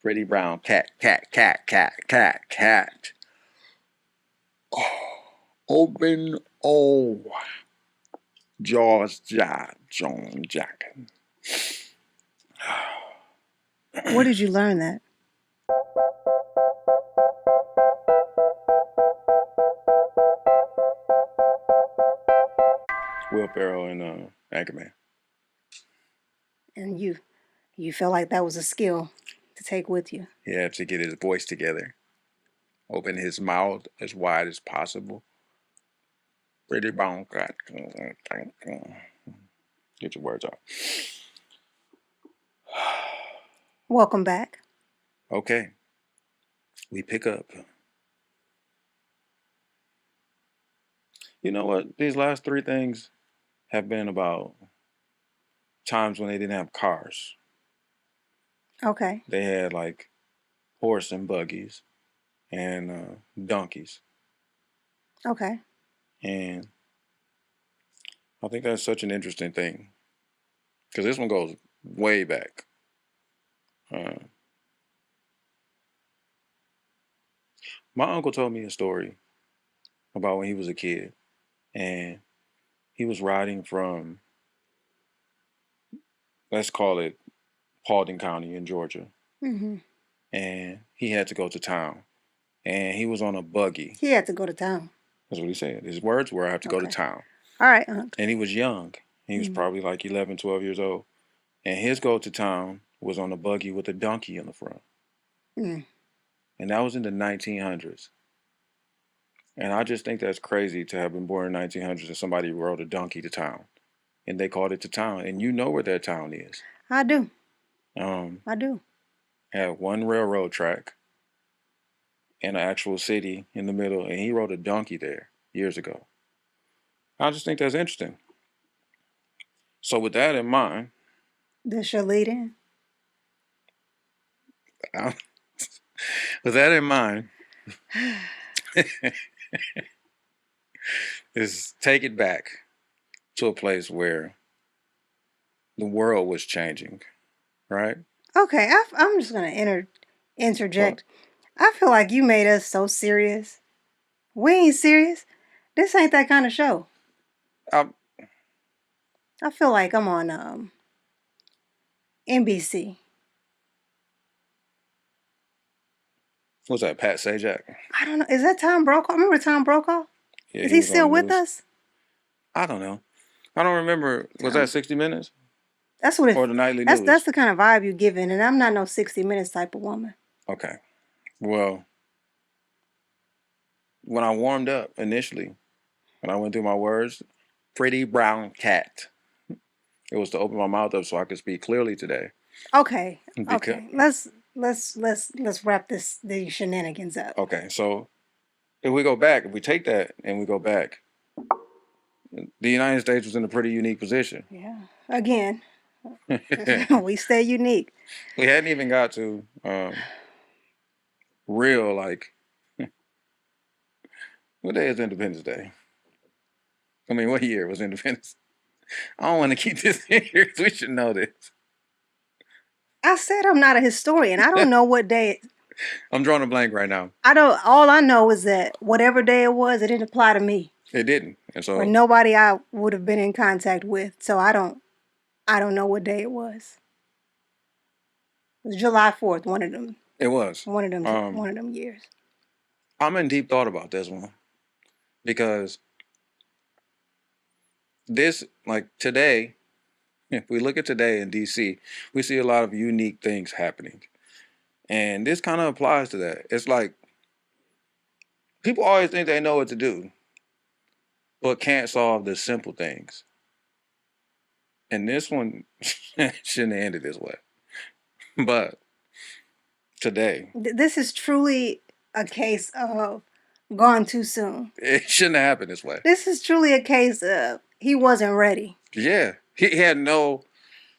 Pretty brown cat, cat, cat, cat, cat, cat. Oh, open, oh, Jaws, John Jack. Where did you learn that? Will Ferrell and Anchorman. And you felt like that was a skill to take with you. He had to get his voice together. Open his mouth as wide as possible. Pretty brown cat. Get your words out. Welcome back. Okay. We pick up. You know what? These last three things have been about times when they didn't have cars. Okay. They had like horse and buggies and donkeys. Okay. And I think that's such an interesting thing. Because this one goes way back. My uncle told me a story about when he was a kid. And he was riding from, let's call it Paulding County in Georgia. Mm-hmm. And he had to go to town. And he was on a buggy. He had to go to town. That's what he said. His words were, I have to go to town. All right. And he was young. He was probably like 11, 12 years old. And his go to town was on a buggy with a donkey in the front. And that was in the 1900s. And I just think that's crazy to have been born in the 1900s and somebody rode a donkey to town. And they called it to town. And you know where that town is. I do. I do. Had one railroad track and an actual city in the middle. And he rode a donkey there years ago. I just think that's interesting. So with that in mind. This your lead in? With that in mind. Is take it back to a place where the world was changing, right? Okay, I'm just going to interject. Well, I feel like you made us so serious. We ain't serious. This ain't that kind of show. I feel like I'm on NBC. What's that, Pat Sajak? I don't know. Is that Tom Brokaw? Remember Tom Brokaw? Yeah, is he still with us? I don't know. I don't remember. Was that 60 Minutes? That's what it. Or the nightly news? That's the kind of vibe you're giving, and I'm not no 60 Minutes type of woman. Okay. Well, when I warmed up initially, when I went through my words, pretty brown cat. It was to open my mouth up so I could speak clearly today. Okay. Okay. Let's wrap these shenanigans up. Okay. So if we take that and we go back, the United States was in a pretty unique position. Yeah. Again, we stay unique. We hadn't even got to real, like, what day is Independence Day? I mean, what year was Independence? I don't want to keep this in here because we should know this. I said I'm not a historian. I don't know what day. I'm drawing a blank right now. All I know is that whatever day it was, it didn't apply to me. It didn't. And so, or nobody I would have been in contact with. So I don't know what day it was. It was July 4th, one of them. It was. One of them years. I'm in deep thought about this one. Because this, like today, if we look at today in DC, we see a lot of unique things happening. And this kind of applies to that. It's like, people always think they know what to do, but can't solve the simple things. And this one shouldn't have ended this way. But today. This is truly a case of gone too soon. It shouldn't have happened this way. This is truly a case of he wasn't ready. Yeah. He had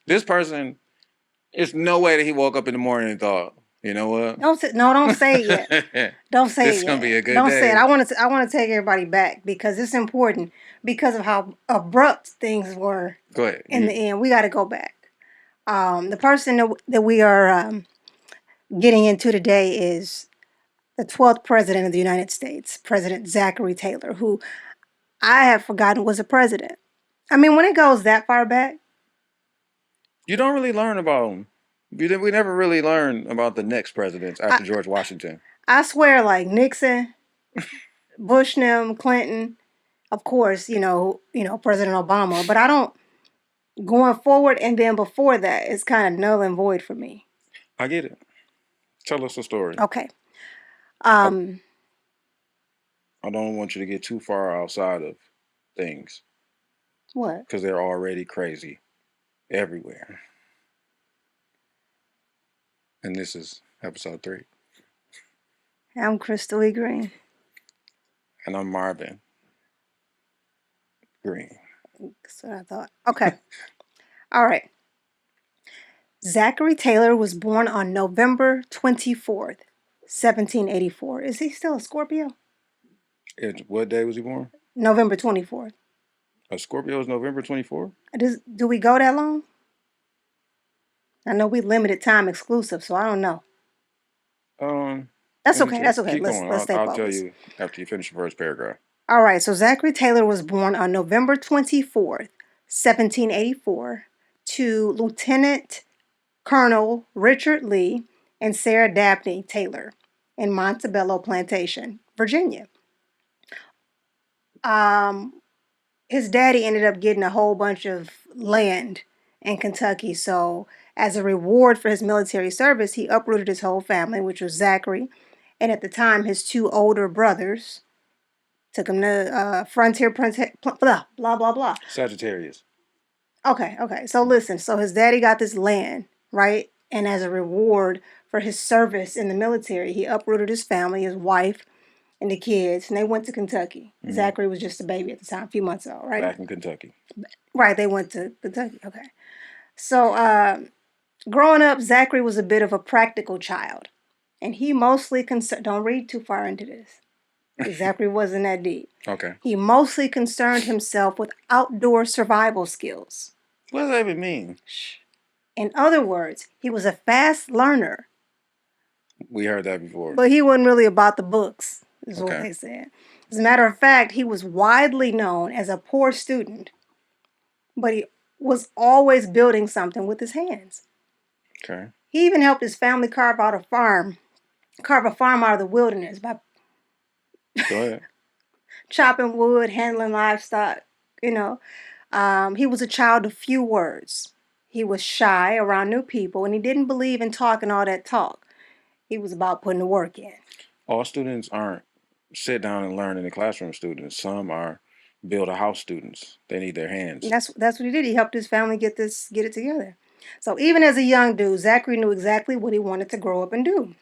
this person, it's no way that he woke up in the morning and thought, you know what? Don't say it yet. Don't say it yet. This is going to be a good day. Don't say it. I want to take everybody back because it's important because of how abrupt things were. Go ahead. In the end, we got to go back. The person that we are getting into today is the 12th president of the United States, President Zachary Taylor, who I have forgotten was a president. I mean, when it goes that far back, you don't really learn about them. We never really learn about the next presidents after George Washington. I swear, like Nixon, Bush, Clinton, of course, President Obama, but I don't, going forward and then before that, it's kind of null and void for me. I get it. Tell us a story. Okay. I don't want you to get too far outside of things. What? Because they're already crazy everywhere. And this is episode 3. I'm Crystal Green. And I'm Marvin Green. That's what I thought. Okay. All right. Zachary Taylor was born on November 24th, 1784. Is he still a Scorpio? What day was he born? November 24th. A Scorpio is November 24th? Do we go that long? I know we limited time exclusive, so I don't know. That's okay. Let's stay focused. I'll tell you after you finish the first paragraph. All right. So Zachary Taylor was born on November 24th, 1784, to Lieutenant Colonel Richard Lee and Sarah Dabney Taylor in Montebello Plantation, Virginia. His daddy ended up getting a whole bunch of land in Kentucky. So as a reward for his military service, he uprooted his whole family, which was Zachary. And at the time, his 2 older brothers took him to frontier, blah, blah, blah, blah. Sagittarius. Okay. So listen. So his daddy got this land, right? And as a reward for his service in the military, he uprooted his family, his wife, and the kids, and they went to Kentucky. Mm-hmm. Zachary was just a baby at the time, a few months old, right? Back in Kentucky. Right, they went to Kentucky. Okay. So growing up, Zachary was a bit of a practical child. And he mostly don't read too far into this. Zachary wasn't that deep. Okay. He mostly concerned himself with outdoor survival skills. What does that even mean? In other words, he was a fast learner. We heard that before. But he wasn't really about the books, is what they said. As a matter of fact, he was widely known as a poor student, but he was always building something with his hands. Okay. He even helped his family carve a farm out of the wilderness by Go ahead. chopping wood, handling livestock. He was a child of few words. He was shy around new people, and he didn't believe in talking all that talk. He was about putting the work in. All students aren't sit down and learn in the classroom students. Some are build a house students. They need their hands. That's what he did. He helped his family get it together. So even as a young dude, Zachary knew exactly what he wanted to grow up and do.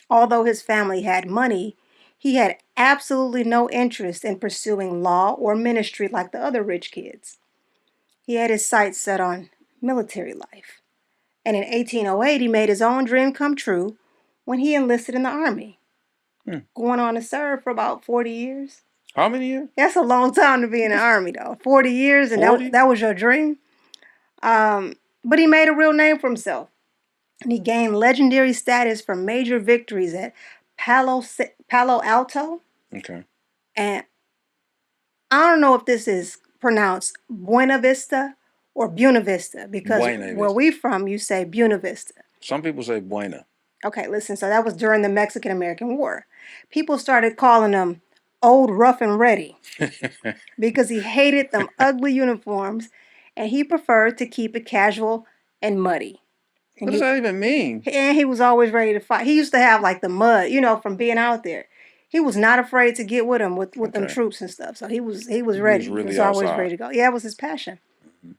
Although his family had money, he had absolutely no interest in pursuing law or ministry like the other rich kids. He had his sights set on military life. And in 1808, he made his own dream come true when he enlisted in the Army. Going on to serve for about 40 years. How many years? That's a long time to be in the Army, though. 40 years, and 40? That was your dream? But he made a real name for himself. And he gained legendary status for major victories at Palo Alto. Okay. And I don't know if this is pronounced Buena Vista or Buena Vista, because where we from, you say Buena Vista. Some people say Buena. Okay, listen, so that was during the Mexican-American War. People started calling him Old Rough and Ready because he hated them ugly uniforms, and he preferred to keep it casual and muddy. And what does that even mean? And he was always ready to fight. He used to have like the mud, from being out there. He was not afraid to get with them with them troops and stuff. So he was ready. He was always ready to go. Yeah, it was his passion. Mm-hmm.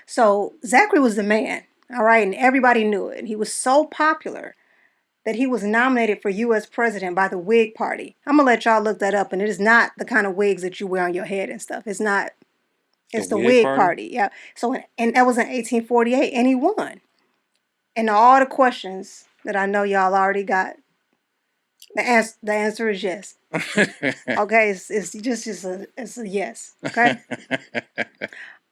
So Zachary was the man, all right, and everybody knew it. He was so popular that he was nominated for U.S. president by the Whig Party. I'm going to let y'all look that up, and it is not the kind of wigs that you wear on your head and stuff. It's not. It's the Whig Party. Yeah. So, and that was in 1848, and he won. And all the questions that I know y'all already got, the answer is yes. Okay, it's just a yes. Okay.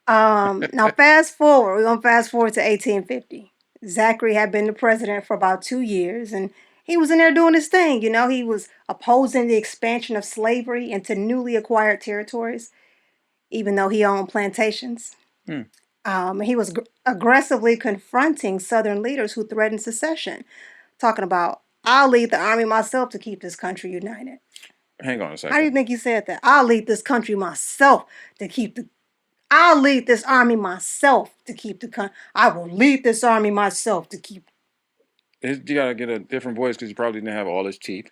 Now fast forward. We're gonna fast forward to 1850. Zachary had been the president for about 2 years, and he was in there doing his thing. You know, he was opposing the expansion of slavery into newly acquired territories, even though he owned plantations. He was aggressively confronting Southern leaders who threatened secession, talking about, I'll lead the army myself to keep this country united. Hang on a second. How do you think he said that? I'll lead this country myself to keep the... I'll lead this army myself to keep the country. I will lead this army myself to keep... You gotta get a different voice because he probably didn't have all his teeth.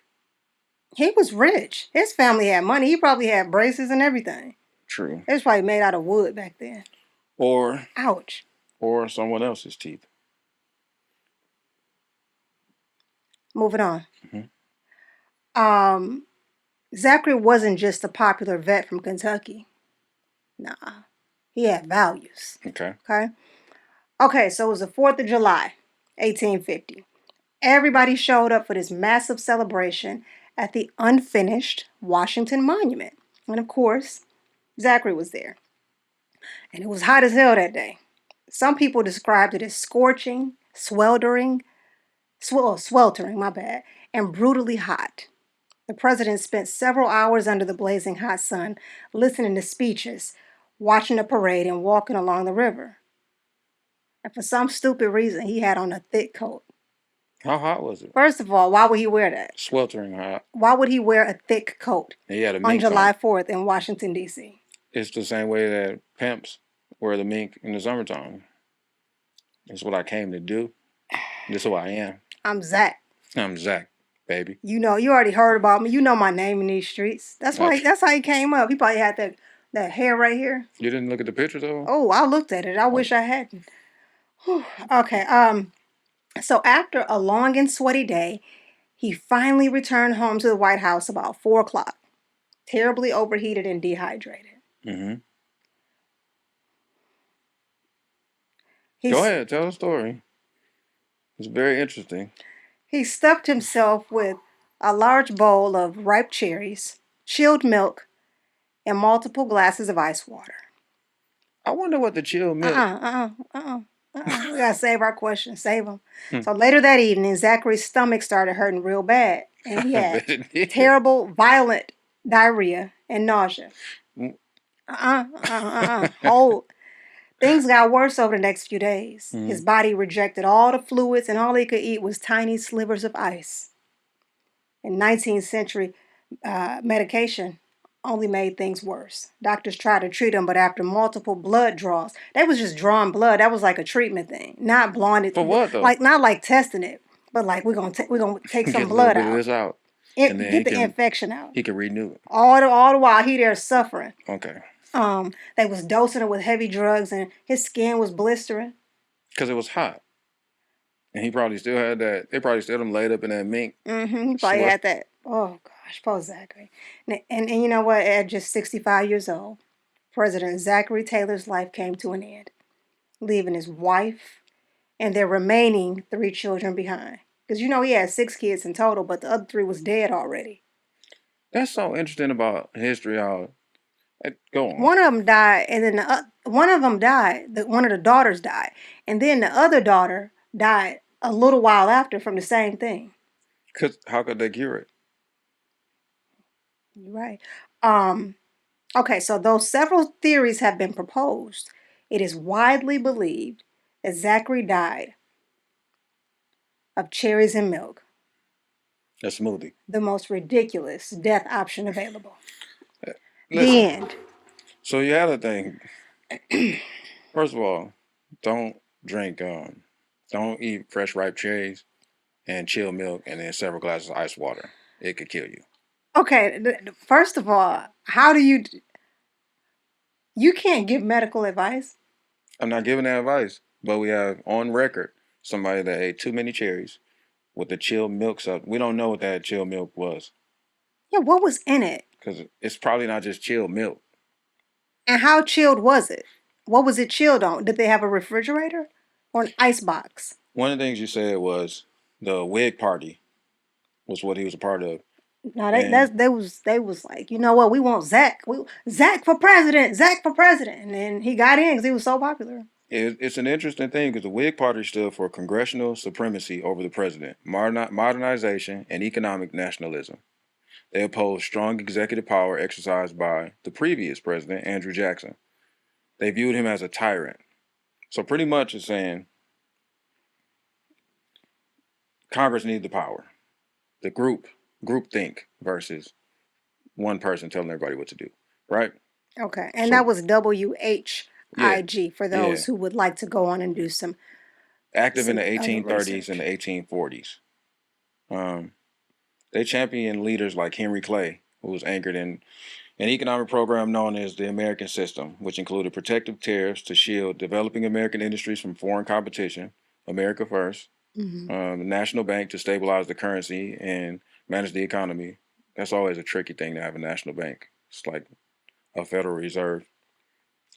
He was rich. His family had money. He probably had braces and everything. True. It was probably made out of wood back then. Or... Ouch. Or someone else's teeth. Moving on. Zachary wasn't just a popular vet from Kentucky. Nah. He had values. Okay. Okay, so it was the 4th of July, 1850. Everybody showed up for this massive celebration at the unfinished Washington Monument. And of course, Zachary was there. And it was hot as hell that day. Some people described it as scorching, sweltering, and brutally hot. The president spent several hours under the blazing hot sun, listening to speeches, watching the parade, and walking along the river. And for some stupid reason, he had on a thick coat. How hot was it? First of all, why would he wear that? Sweltering hot. Why would he wear a thick coat He had a on mink July on. 4th in Washington, D.C.? It's the same way that pimps wear the mink in the summertime. That's what I came to do. This is who I am. I'm Zach. I'm Zach, baby. You know, you already heard about me. You know my name in these streets. That's why. That's how he came up. He probably had that hair right here. You didn't look at the picture though? Oh, I looked at it. I wish I hadn't. Whew. Okay. So after a long and sweaty day, he finally returned home to the White House about 4 o'clock, terribly overheated and dehydrated. Go ahead, tell the story. It's very interesting. He stuffed himself with a large bowl of ripe cherries, chilled milk, and multiple glasses of ice water. I wonder what the chilled milk... We gotta save our questions. Save them. So later that evening, Zachary's stomach started hurting real bad. And he had terrible, violent diarrhea and nausea. Hold. Things got worse over the next few days. His body rejected all the fluids, and all he could eat was tiny slivers of ice. In 19th century, medication only made things worse. Doctors tried to treat him, but after multiple blood draws, they was just drawing blood. That was like a treatment thing, not blinded. For what though? Like not like testing it, but like we're gonna take some blood out. This out. And get the infection out. He can renew it. All the while he there suffering. Okay. They was dosing him with heavy drugs, and his skin was blistering. Because it was hot. And he probably still had that. They probably still had him laid up in that mink. He probably had that. Oh, gosh, poor Zachary. And you know what? At just 65 years old, President Zachary Taylor's life came to an end, leaving his wife and their remaining 3 children behind. Because, you know, he had 6 kids in total, but the other 3 was dead already. That's so interesting about history. How go on. One of them died, and then one of them died. One of the daughters died, and then the other daughter died a little while after from the same thing. Because how could they cure it? You're right. Okay, so though several theories have been proposed, it is widely believed that Zachary died of cherries and milk. A smoothie. The most ridiculous death option available. Listen, the end. So you had a thing. First of all, don't drink, don't eat fresh ripe cherries and chilled milk and then several glasses of ice water. It could kill you. Okay, first of all, how do you... You can't give medical advice. I'm not giving that advice, but we have on record somebody that ate too many cherries with the chilled milk stuff. We don't know what that chilled milk was. Yeah, what was in it? Because it's probably not just chilled milk. And how chilled was it? What was it chilled on? Did they have a refrigerator or an ice box? One of the things you said was the Whig Party was what he was a part of. No, they was like, you know what? We want Zach. Zach for president. Zach for president. And then he got in because he was so popular. It's an interesting thing because the Whig Party stood for congressional supremacy over the president, modernization, and economic nationalism. They opposed strong executive power exercised by the previous president, Andrew Jackson. They viewed him as a tyrant. So pretty much it's saying Congress needs the power. The group think versus one person telling everybody what to do, right? Okay, and that was WHIG for those who would like to go on and do some. Active in the 1830s and the 1840s. They championed leaders like Henry Clay, who was anchored in an economic program known as the American System, which included protective tariffs to shield developing American industries from foreign competition, America First, the National Bank to stabilize the currency and manage the economy. That's always a tricky thing to have a national bank. It's like a Federal Reserve.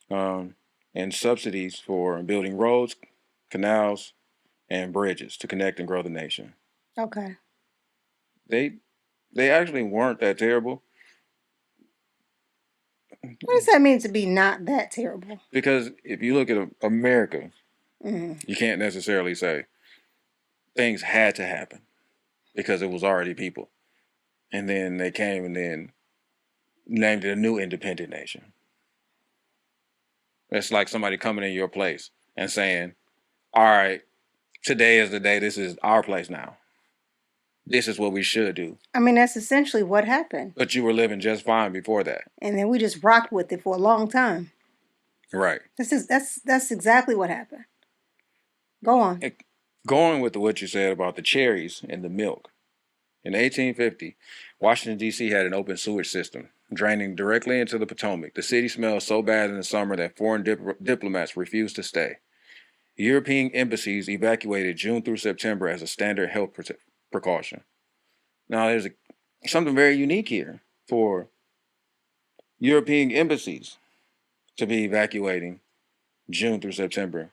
And subsidies for building roads, canals, and bridges to connect and grow the nation. Okay. They actually weren't that terrible. What does that mean to be not that terrible? Because if you look at America, you can't necessarily say things had to happen because it was already people. And then they came and then named it a new independent nation. It's like somebody coming in your place and saying, all right, today is the day. This is our place now. This is what we should do. I mean, that's essentially what happened. But you were living just fine before that. And then we just rocked with it for a long time. Right. That's exactly what happened. Go on. Going with what you said about the cherries and the milk. In 1850, Washington, D.C. had an open sewage system draining directly into the Potomac. The city smelled so bad in the summer that foreign diplomats refused to stay. European embassies evacuated June through September as a standard health precaution. Now, there's something very unique here for European embassies to be evacuating June through September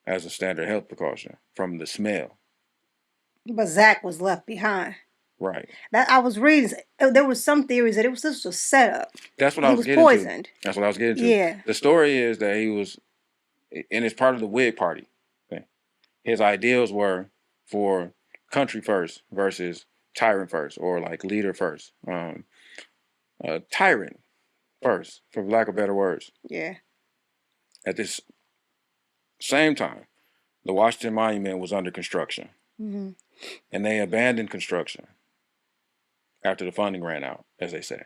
as a standard health precaution from the smell. But Zach was left behind. Right. That I was reading. There was some theories that it was just a setup. That's what I was getting poisoned. to. That's what I was getting to. Yeah. The story is that he was, and it's part of the Whig Party. Okay? His ideals were for country first versus tyrant first, or like leader first. Tyrant first, for lack of better words. Yeah. At this same time, the Washington Monument was under construction. Mm-hmm. And they abandoned construction after the funding ran out, as they say.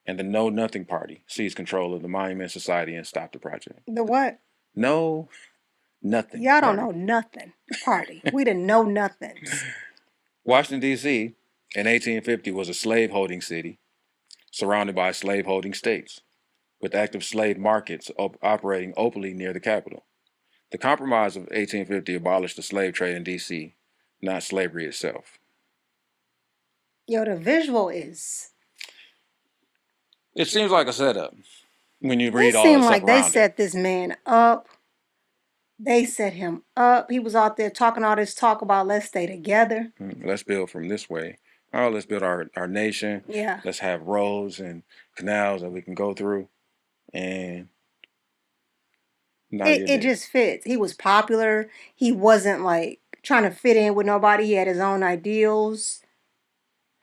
And the Know Nothing Party seized control of the Monument Society and stopped the project. The what? Know Nothing. Y'all don't know nothing. Party. We didn't know nothing. Washington, D.C. in 1850 was a slave-holding city surrounded by slave-holding states, with active slave markets operating openly near the capital. The Compromise of 1850 abolished the slave trade in D.C., not slavery itself. Yo, the visual is... It seems like a setup when you read all the the stuff like they around set this man up. They set him up. He was out there talking all this talk about let's stay together. Let's build from this way. Oh, let's build our nation. Yeah. Let's have roads and canals that we can go through. And it just fits. He was popular. He wasn't like trying to fit in with nobody. He had his own ideals.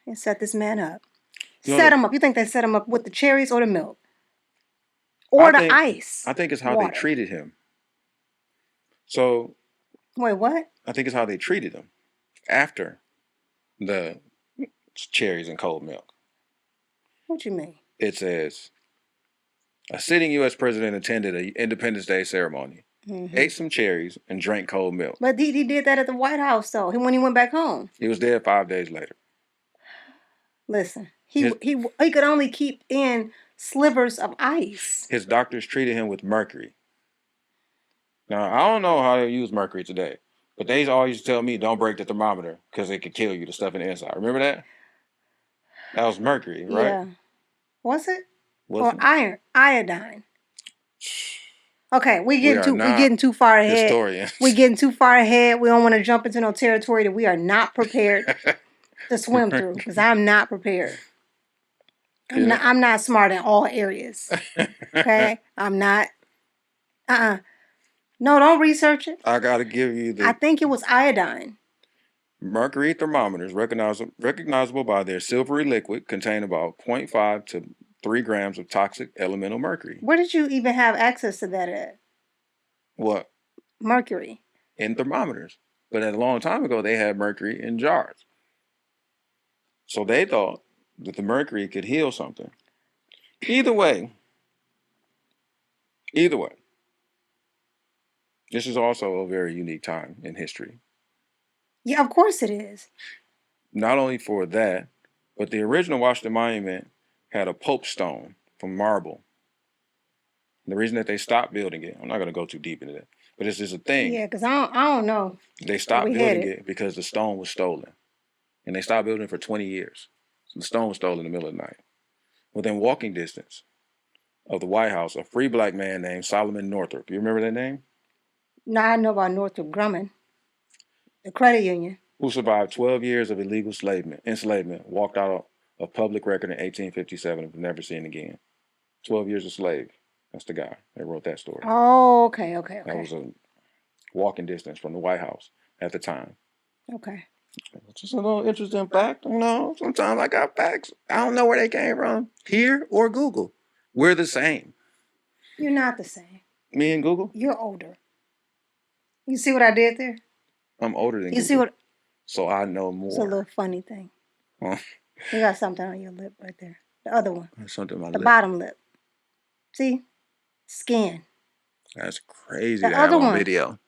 And set this man up. Set him up. You think they set him up with the cherries or the milk? Or the ice? I think it's how they treated him. So. Wait, what? I think it's how they treated him after the cherries and cold milk. What you mean? It says, a sitting U.S. president attended an Independence Day ceremony, ate some cherries, and drank cold milk. But he did that at the White House, though, when he went back home. He was dead 5 days later. Listen, he could only keep in slivers of ice. His doctors treated him with mercury. Now, I don't know how they use mercury today, but they always tell me don't break the thermometer because it could kill you, the stuff in the inside. Remember that? That was mercury, right? Yeah. Was it? Or iodine. Okay, we getting too far ahead. Historians. We getting too far ahead. We don't want to jump into no territory that we are not prepared to swim through, because I'm not prepared. I'm not smart in all areas. Okay? I'm not. No, don't research it. I gotta give you I the think it was iodine. mercury thermometers, recognizable by their silvery liquid, contain about 0.5 to 3 grams of toxic elemental mercury. Where did you even have access to that at? What? Mercury. In thermometers. But a long time ago, they had mercury in jars. So they thought that the mercury could heal something. Either way, this is also a very unique time in history. Yeah, of course it is. Not only for that, but the original Washington Monument had a Pope stone from marble. The reason that they stopped building it, I'm not going to go too deep into that, but it's just a thing. Yeah, because I don't know. They stopped building it because the stone was stolen. And they stopped building it for 20 years. So the stone was stolen in the middle of the night. Within walking distance of the White House, a free black man named Solomon Northrop. You remember that name? No, I know about Northrop Grumman, the credit union. Who survived 12 years of illegal enslavement, walked out of public record in 1857 and was never seen again. 12 years a slave. That's the guy that wrote that story. Oh, okay. That was a walking distance from the White House at the time. Okay. Just a little interesting fact. You know, sometimes I got facts. I don't know where they came from. Here or Google. We're the same. You're not the same. Me and Google? You're older. You see what I did there? I'm older than Google. You see what? So I know more. It's a little funny thing. Huh? You got something on your lip right there. The other one. Something on my lip. The lip. bottom lip. See? Skin. That's crazy the to other have on one. video.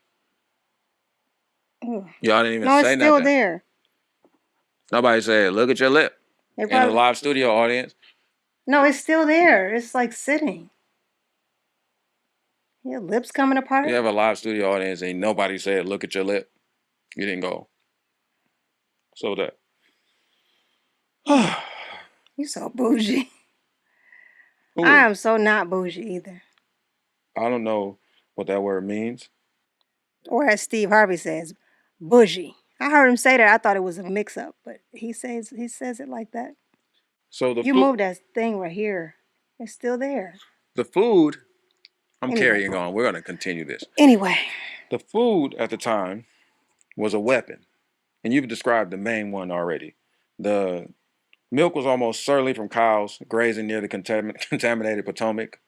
Ooh. Y'all didn't even no, say it's still nothing. there. Nobody said, look at your lip. In the live studio audience. No, it's still there. It's like sitting. Your lips coming apart. You have a live studio audience and nobody said, look at your lip. You didn't go. So that. You so bougie. Ooh. I am so not bougie either. I don't know what that word means. Or as Steve Harvey says, bougie. I heard him say that. I thought it was a mix-up, but he says it like that. So you moved that thing right here. It's still there. The food. I'm carrying on. We're going to continue this. Anyway. The food at the time was a weapon. And you've described the main one already. The milk was almost certainly from cows grazing near the contaminated Potomac.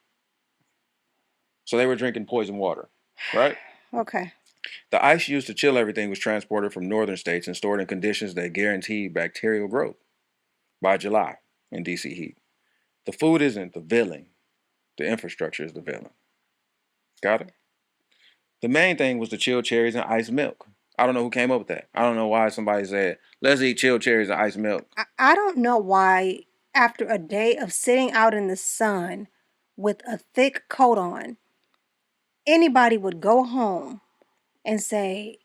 So they were drinking poison water, right? Okay. The ice used to chill everything was transported from northern states and stored in conditions that guaranteed bacterial growth by July in DC heat. The food isn't the villain. The infrastructure is the villain. Got it? The main thing was the chilled cherries and iced milk. I don't know who came up with that. I don't know why somebody said, let's eat chilled cherries and iced milk. I don't know why, after a day of sitting out in the sun with a thick coat on, anybody would go home and say,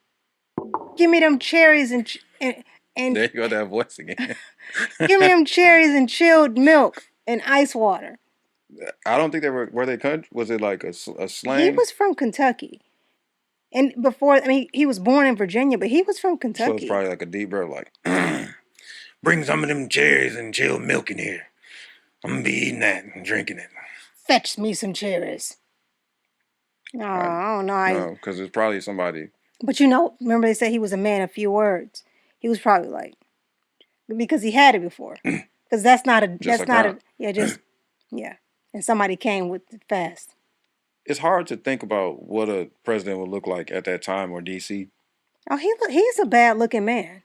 give me them cherries and there you go, that voice again. Give me them cherries and chilled milk and ice water. I don't think they were they country? Was it like a slang? He was from Kentucky. And before, he was born in Virginia, but he was from Kentucky. So it's probably like a deep breath, like, bring some of them cherries and chilled milk in here. I'm going to be eating that and drinking it. Fetch me some cherries. No, I don't know. No, because it's probably somebody. But remember they said he was a man of few words. He was probably like, because he had it before. Because yeah. And somebody came with it fast. It's hard to think about what a president would look like at that time or DC. Oh, he's a bad looking man.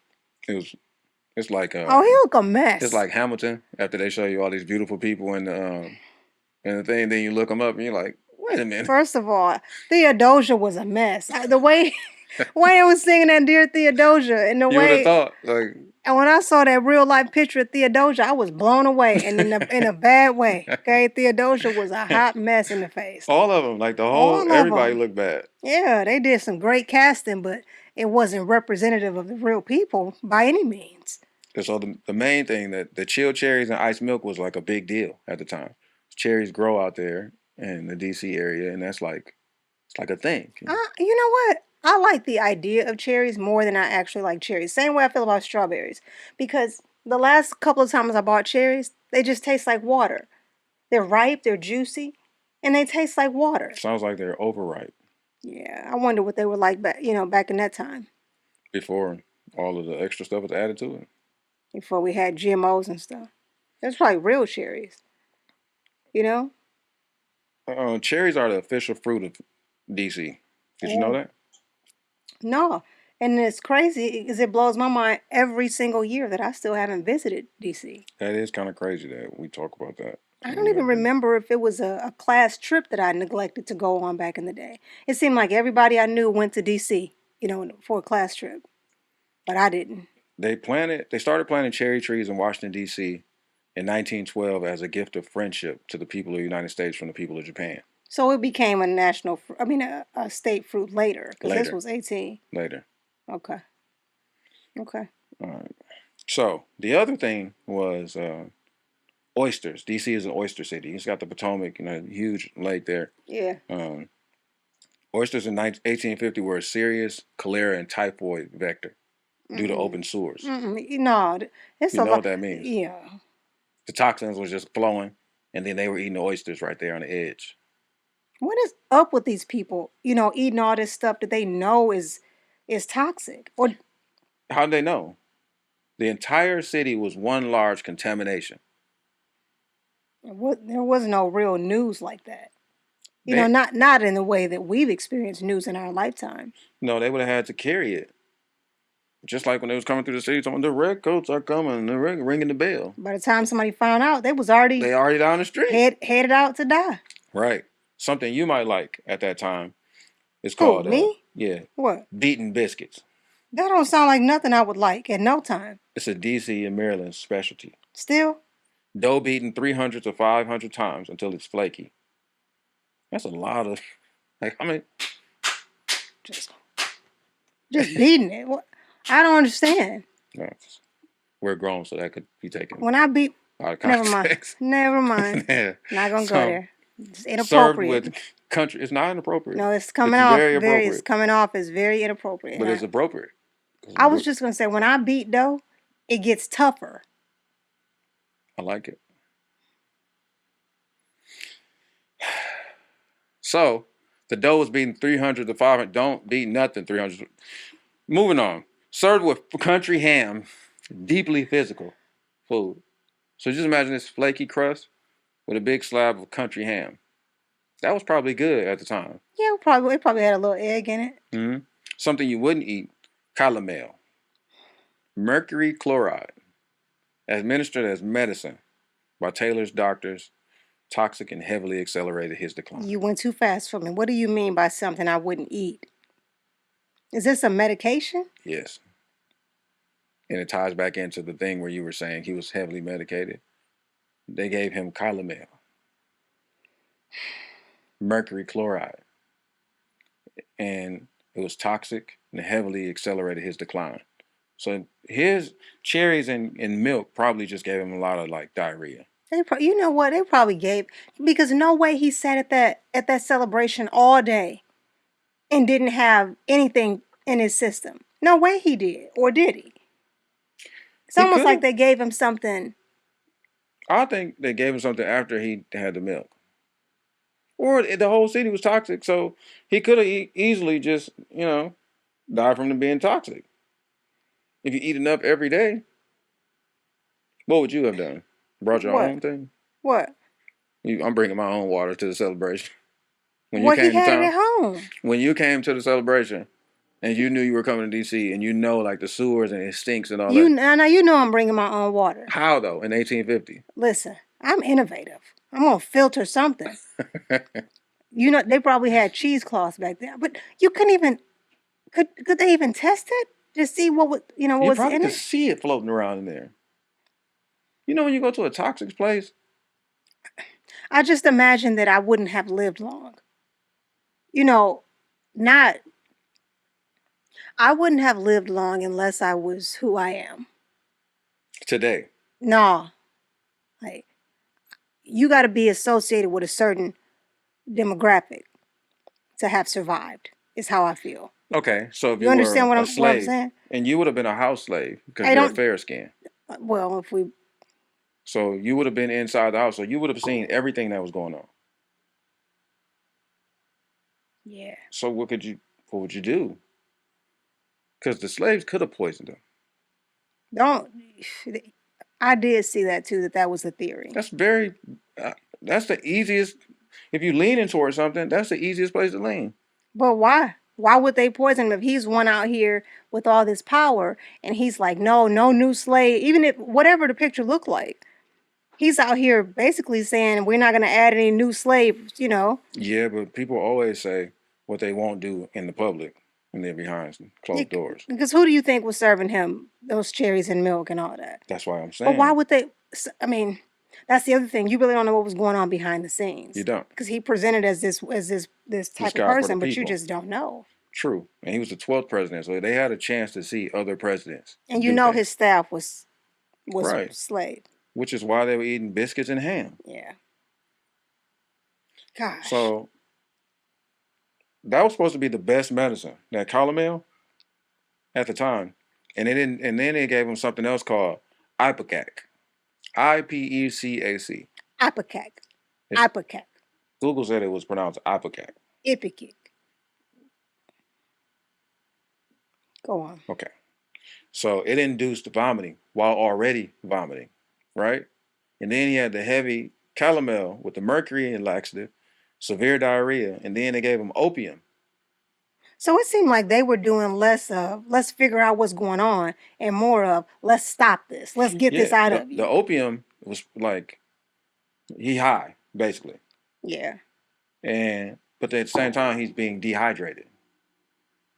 It's like he look a mess. It's like Hamilton after they show you all these beautiful people in the thing, then you look them up and you're like, wait a minute. First of all, Theodosia was a mess. The way Wayne was singing that Dear Theodosia, and the way you would have thought like. And when I saw that real life picture of Theodosia, I was blown away, and in a bad way. Okay, Theodosia was a hot mess in the face. All of them, like everybody looked bad. Yeah, they did some great casting, but it wasn't representative of the real people by any means. So the main thing that the chilled cherries and iced milk was like a big deal at the time. Cherries grow out there in the DC area, and it's like a thing. You know what? I like the idea of cherries more than I actually like cherries. Same way I feel about strawberries. Because the last couple of times I bought cherries, they just taste like water. They're ripe, they're juicy, and they taste like water. Sounds like they're overripe. Yeah, I wonder what they were like back, back in that time before all of the extra stuff was added to it. before we had GMOs and stuff. That's probably real cherries, you know? Cherries are the official fruit of DC. Did you know Oh. that? No. And it's crazy because it blows my mind every single year that I still haven't visited DC. That is kind of crazy that we talk about that. I don't even remember if it was a class trip that I neglected to go on back in the day. It seemed like everybody I knew went to DC, for a class trip, but I didn't. They started planting cherry trees in Washington, D.C. in 1912 as a gift of friendship to the people of the United States from the people of Japan. So it became a state fruit later, because this was 18. Later. Okay. Okay. All right. So the other thing was oysters. DC is an oyster city. It's got the Potomac, huge lake there. Yeah. Oysters in 1850 were a serious cholera and typhoid vector due to open sewers. No, it's you know what that means? Yeah. The toxins was just flowing, and then they were eating the oysters right there on the edge. What is up with these people? Eating all this stuff that they know is toxic. Or how did they know? The entire city was one large contamination. There was no real news like that. Not in the way that we've experienced news in our lifetime. No, they would have had to carry it. Just like when they was coming through the city, someone, the redcoats are coming, they're ringing the bell. By the time somebody found out, they already down the street. Headed out to die. Right. Something you might like at that time is called... me? Yeah. What? Beaten biscuits. That don't sound like nothing I would like at no time. It's a DC and Maryland specialty. Still? Dough beaten 300 to 500 times until it's flaky. That's a lot of... Just beating it. I don't understand. We're grown, so that could be taken. When I beat... Never mind. Yeah. Not going to go there. It's inappropriate. Served with country... It's not inappropriate. No, it's coming off very appropriate. It's coming off as very inappropriate. But it's appropriate. I was just going to say, when I beat dough, it gets tougher. I like it. So, the dough was beaten 300 to 500. Don't beat nothing 300. Moving on. Served with country ham. Deeply physical food. So just imagine this flaky crust with a big slab of country ham. That was probably good at the time. Yeah, it probably had a little egg in it. Mm-hmm. Something you wouldn't eat. Calomel. Mercury chloride. Administered as medicine by Taylor's doctors. Toxic and heavily accelerated his decline. You went too fast for me. What do you mean by something I wouldn't eat? Is this a medication? Yes. And it ties back into the thing where you were saying he was heavily medicated. They gave him Calomel. Mercury chloride. And it was toxic and heavily accelerated his decline. So his cherries and milk probably just gave him a lot of diarrhea. You know what? They probably gave, because no way he sat at that celebration all day and didn't have anything in his system. No way he did. Or did he? It's almost like they gave him something. I think they gave him something after he had the milk. Or the whole city was toxic, so he could have easily just, died from them being toxic. If you eat enough every day, what would you have done? Brought your own thing? What? I'm bringing my own water to the celebration. He had it at home. When you came to the celebration and you knew you were coming to D.C. and the sewers and it stinks and all that. Now you know I'm bringing my own water. How, though, in 1850? Listen, I'm innovative. I'm going to filter something. They probably had cheesecloths back then. But you couldn't even... Could they even test it? To see what was, what was in it? You probably could see it floating around in there. When you go to a toxic place? I just imagine that I wouldn't have lived long. I wouldn't have lived long unless I was who I am. Today? No. You got to be associated with a certain demographic to have survived, is how I feel. Okay, so if you understand were what I'm saying? And you would have been a house slave because you're fair skin. Well, if we... So you would have been inside the house, so you would have seen everything that was going on. Yeah. So what would you do? Because the slaves could have poisoned them. Don't. I did see that too. That was a theory. That's very. That's the easiest. If you leaning towards something, that's the easiest place to lean. But why? Why would they poison him if he's one out here with all this power and he's like, no, no new slave, even if whatever the picture looked like. He's out here basically saying we're not going to add any new slaves, you know. Yeah, but people always say what they won't do in the public when they're behind closed doors. Because who do you think was serving him those cherries and milk and all that? That's why I'm saying. But why would they? I mean, that's the other thing. You really don't know what was going on behind the scenes. You don't, because he presented as this type of person, but you just don't know. True, and he was the 12th president, so they had a chance to see other presidents. And you know his staff was right. slave, which is why they were eating biscuits and ham. Yeah. Gosh. So that was supposed to be the best medicine, that calomel, at the time, and they didn't. And then they gave him something else called ipecac, IPECAC. Ipecac. Ipecac. Google said it was pronounced ipecac. Ipecac. Go on. Okay. So it induced vomiting while already vomiting, right? And then he had the heavy calomel with the mercury and laxative, severe diarrhea, and then they gave him opium. So it seemed like they were doing less of let's figure out what's going on and more of let's stop this. Let's get this out of you. The opium was like he high, basically. Yeah. But at the same time he's being dehydrated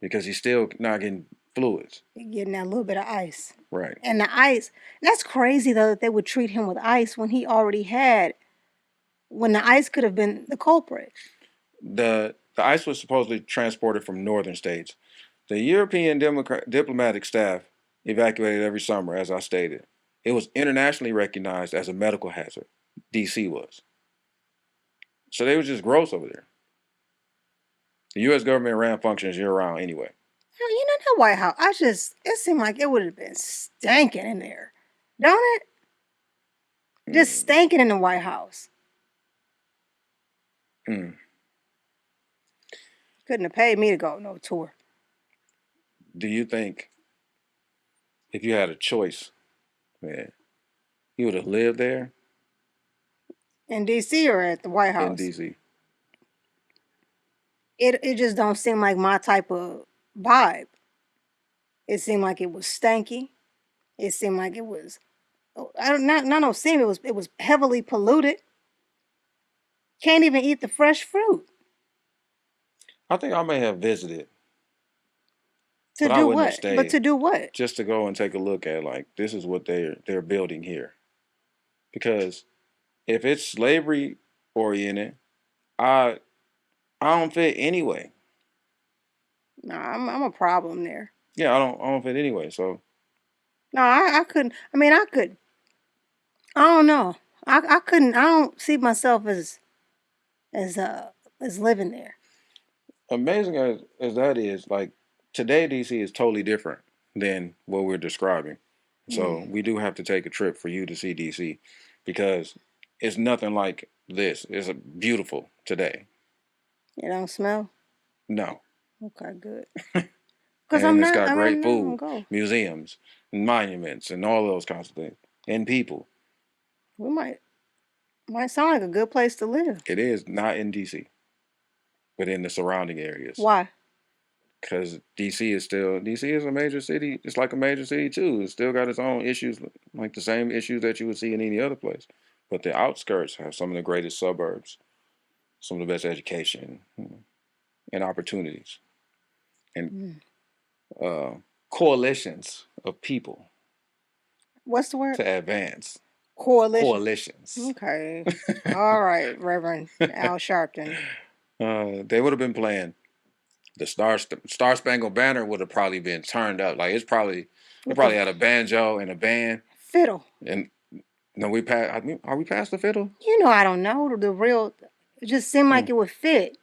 because he's still not getting fluids. Getting that little bit of ice. Right. And the ice, that's crazy though that they would treat him with ice when he already had, when the ice could have been the culprit. The ice was supposedly transported from northern states. The European diplomatic staff evacuated every summer, as I stated. It was internationally recognized as a medical hazard. DC was. So they were just gross over there. The U.S. government ran functions year-round anyway. You know that White House, it seemed like it would have been stinking in there. Don't it? Just stinking in the White House. Couldn't have paid me to go no tour. Do you think if you had a choice, man, you would have lived there? In D.C. or at the White House? In D.C. It just don't seem like my type of vibe. It seemed like it was stanky. It seemed like it was, it was heavily polluted. Can't even eat the fresh fruit. I think I may have visited. To do what? But to do what? Just to go and take a look at, like, this is what they're building here. Because if it's slavery oriented, I don't fit anyway. No, I'm a problem there. Yeah, I don't fit anyway. So no, I couldn't. I mean, I could. I don't know. I couldn't. I don't see myself as living there. Amazing as that is, like today, DC is totally different than what we're describing. So we do have to take a trip for you to see DC because it's nothing like this. It's beautiful today. It don't smell? No. Okay, good. And it's got great food, museums, and monuments, and all those kinds of things, and people. We might sound like a good place to live. It is not in DC, but in the surrounding areas. Why? Because DC is a major city. It's like a major city too. It's still got its own issues, like the same issues that you would see in any other place. But the outskirts have some of the greatest suburbs, some of the best education, and opportunities, and coalitions of people. What's the word? To advance. Coalitions. Okay. All right, Reverend Al Sharpton. They would have been playing the Star Spangled Banner would have probably been turned up. Like they probably had a banjo and a band. Fiddle. And no, are we past the fiddle? You know, I don't know. It just seemed like it would fit.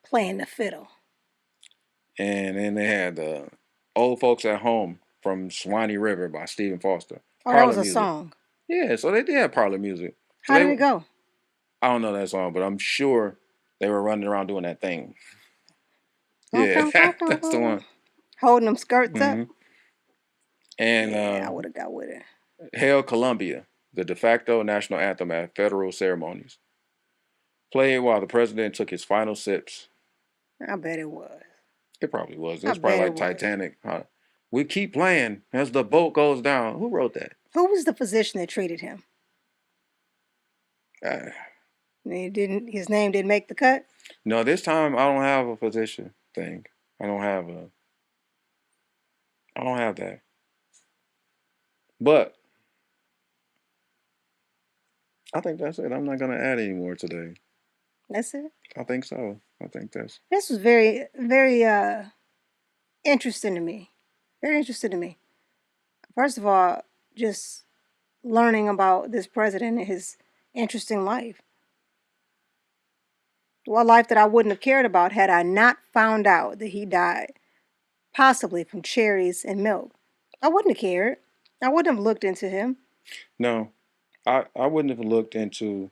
Playing the fiddle. And then they had the Old Folks at Home from Swanee River by Stephen Foster. Oh, that was a song. Yeah, so they did have parlor music. How did it go? I don't know that song, but I'm sure They were running around doing that thing. Yeah, that's the one. Holding them skirts up. And yeah, I would have got with it. Hail Columbia, the de facto national anthem at federal ceremonies. Played while the president took his final sips. I bet it was. It probably was. It was probably like Titanic. We keep playing as the boat goes down. Who wrote that? Who was the physician that treated him? His name didn't make the cut? No, this time I don't have a physician thing. I don't have that. But I think that's it. I'm not gonna add any more today. That's it? I think so. I think that's. This was very, very interesting to me. Very interesting to me. First of all, just learning about this president and his interesting life. Well, a life that I wouldn't have cared about had I not found out that he died, possibly from cherries and milk. I wouldn't have cared. I wouldn't have looked into him. No, I wouldn't have looked into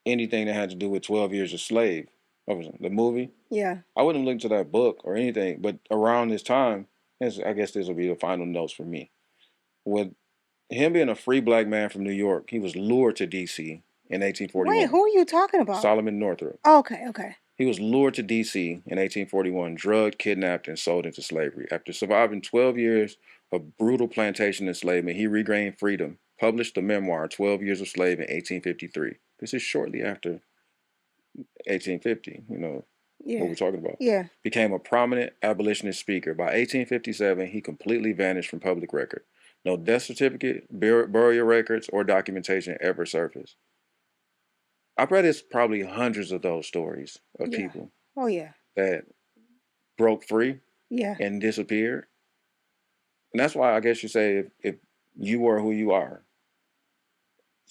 anything that had to do with 12 Years a Slave. What was it? The movie? Yeah. I wouldn't have looked into that book or anything. But around this time, I guess this will be the final notes for me. With him being a free black man from New York, he was lured to D.C. in 1841. Wait, who are you talking about? Solomon Northup. Oh, okay. He was lured to D.C. in 1841, drugged, kidnapped, and sold into slavery. After surviving 12 years of brutal plantation enslavement, he regained freedom, published the memoir 12 Years a Slave in 1853. This is shortly after 1850, what we're talking about. Yeah. Became a prominent abolitionist speaker. By 1857, he completely vanished from public record. No death certificate, burial records, or documentation ever surfaced. I've read probably hundreds of those stories of people. Oh, yeah. That broke free. Yeah. And disappeared. And that's why I guess you say if you were who you are,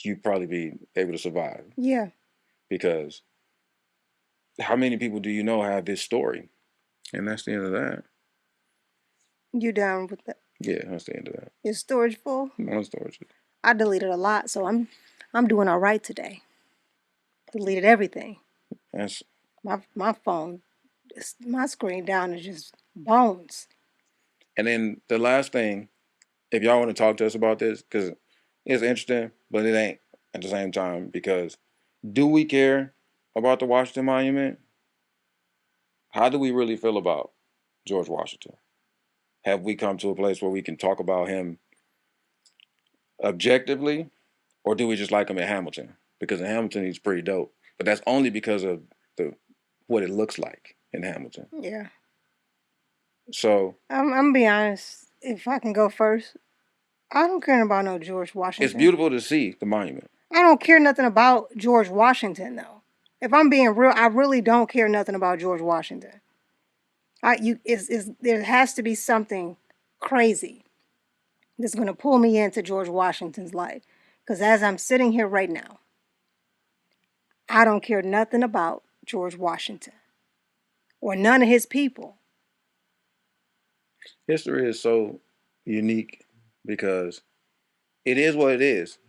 you'd probably be able to survive. Yeah. Because how many people do you know have this story? And that's the end of that. You down with that? Yeah, that's the end of that. Your storage full? My storage. I deleted a lot, so I'm doing all right today. Deleted everything. That's my phone. My screen down is just bones. And then the last thing, if y'all want to talk to us about this, because it's interesting, but it ain't at the same time. Because do we care about the Washington Monument? How do we really feel about George Washington? Have we come to a place where we can talk about him objectively, or do we just like him in Hamilton? Because in Hamilton he's pretty dope, but that's only because of what it looks like in Hamilton. Yeah. So I'm gonna be honest. If I can go first, I don't care about no George Washington. It's beautiful to see the monument. I don't care nothing about George Washington though. If I'm being real, I really don't care nothing about George Washington. There has to be something crazy that's going to pull me into George Washington's life. Because as I'm sitting here right now, I don't care nothing about George Washington or none of his people. History is so unique because it is what it is.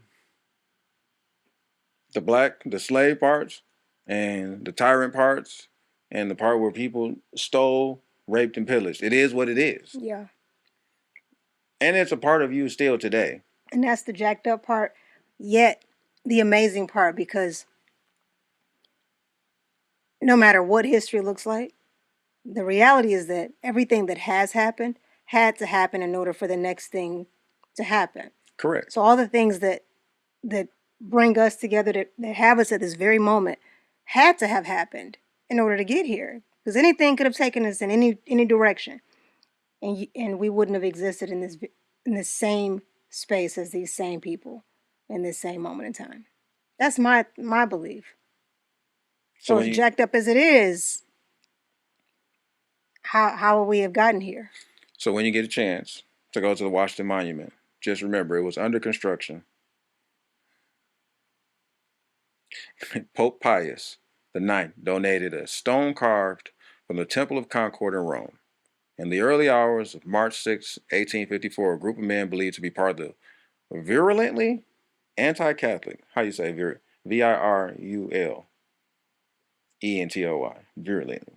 The slave parts and the tyrant parts and the part where people stole, raped, and pillaged. It is what it is. Yeah. And it's a part of you still today. And that's the jacked up part, yet the amazing part, because no matter what history looks like, the reality is that everything that has happened had to happen in order for the next thing to happen. Correct. So all the things that bring us together, that have us at this very moment, had to have happened in order to get here. Because anything could have taken us in any direction, and we wouldn't have existed in this same space as these same people in this same moment in time. That's my belief. So as jacked up as it is, how would we have gotten here? So when you get a chance to go to the Washington Monument, just remember it was under construction. Pope Pius IX donated a stone carved from the Temple of Concord in Rome. In the early hours of March 6, 1854, a group of men believed to be part of the virulently anti-Catholic, how you say virul? VIRUL. E-N-T-O-Y. Virulently.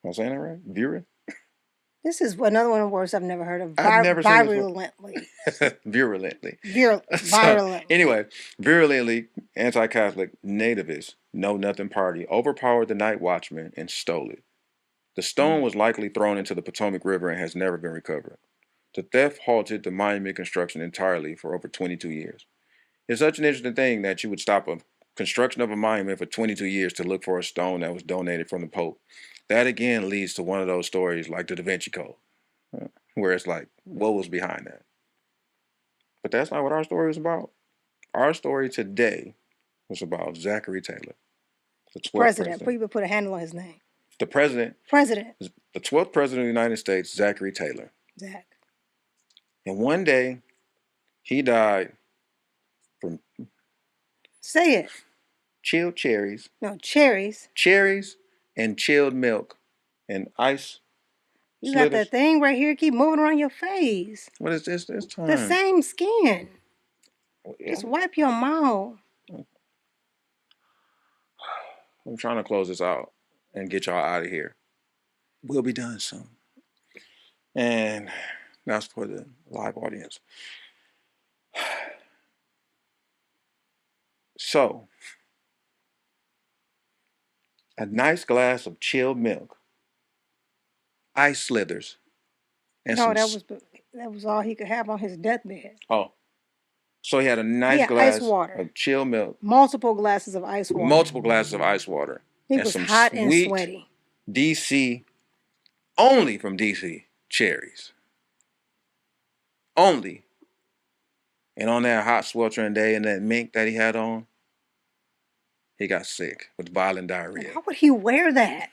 Am I saying that right? Virulent? This is another one of the words I've never heard of. I've never seen this Virulently. Virulently. Virulently. Anyway, virulently anti-Catholic nativist Know Nothing Party overpowered the night watchman and stole it. The stone was likely thrown into the Potomac River and has never been recovered. The theft halted the monument construction entirely for over 22 years. It's such an interesting thing that you would stop a construction of a monument for 22 years to look for a stone that was donated from the Pope. That again leads to one of those stories like the Da Vinci Code, where it's like, what was behind that? But that's not what our story was about. Our story today was about Zachary Taylor, the 12th president. People put a handle on his name. The president. The 12th president of the United States, Zachary Taylor. Zach. And one day, he died from... Say it. Chilled cherries. No, cherries. Cherries and chilled milk and ice. You got that thing right here. Keep moving around your face. What is this time? The same skin. Yeah. Just wipe your mouth. I'm trying to close this out and get y'all out of here. We'll be done soon. And that's for the live audience. So, a nice glass of chilled milk, ice slithers, and no, that was all he could have on his deathbed. Oh, so he had a nice glass of chilled milk, multiple glasses of ice water. He was hot and sweaty. DC, only from DC cherries, only. And on that hot sweltering day and that mink that he had on, he got sick with violent diarrhea. Why would he wear that?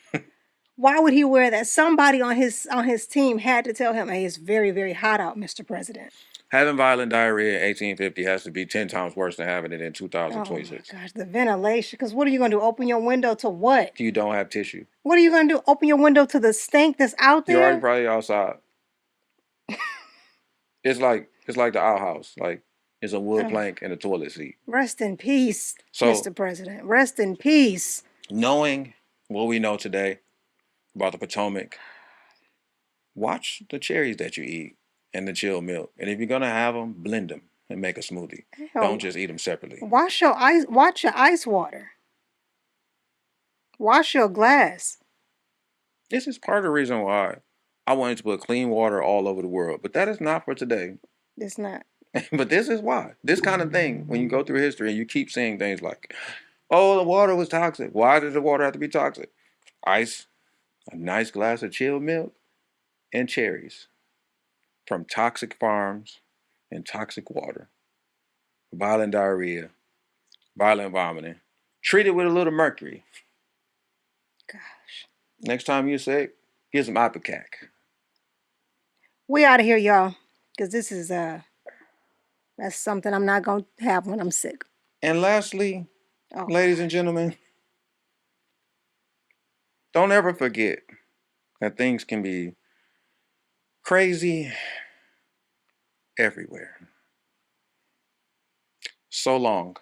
Why would he wear that? Somebody on his team had to tell him, hey, it's very, very hot out, Mr. President. Having violent diarrhea in 1850 has to be 10 times worse than having it in 2026. Oh my gosh, the ventilation. Because what are you going to do? Open your window to what? You don't have tissue. What are you going to do? Open your window to the stink that's out there? You're already probably outside. It's like the outhouse. Like, it's a wood plank and a toilet seat. Rest in peace, Mr. President. Rest in peace. Knowing what we know today about the Potomac, watch the cherries that you eat and the chilled milk. And if you're going to have them, blend them and make a smoothie. Don't just eat them separately. Watch your ice water. Wash your glass. This is part of the reason why I wanted to put clean water all over the world. But that is not for today. It's not. But this is why. This kind of thing, when you go through history and you keep saying things like, oh, the water was toxic. Why did the water have to be toxic? Ice, a nice glass of chilled milk, and cherries from toxic farms and toxic water. Violent diarrhea, violent vomiting. Treated with a little mercury. Gosh. Next time you're sick, get some Ipecac. We out of here, y'all. Because this is that's something I'm not going to have when I'm sick. And lastly, ladies and gentlemen, don't ever forget that things can be crazy everywhere. So long.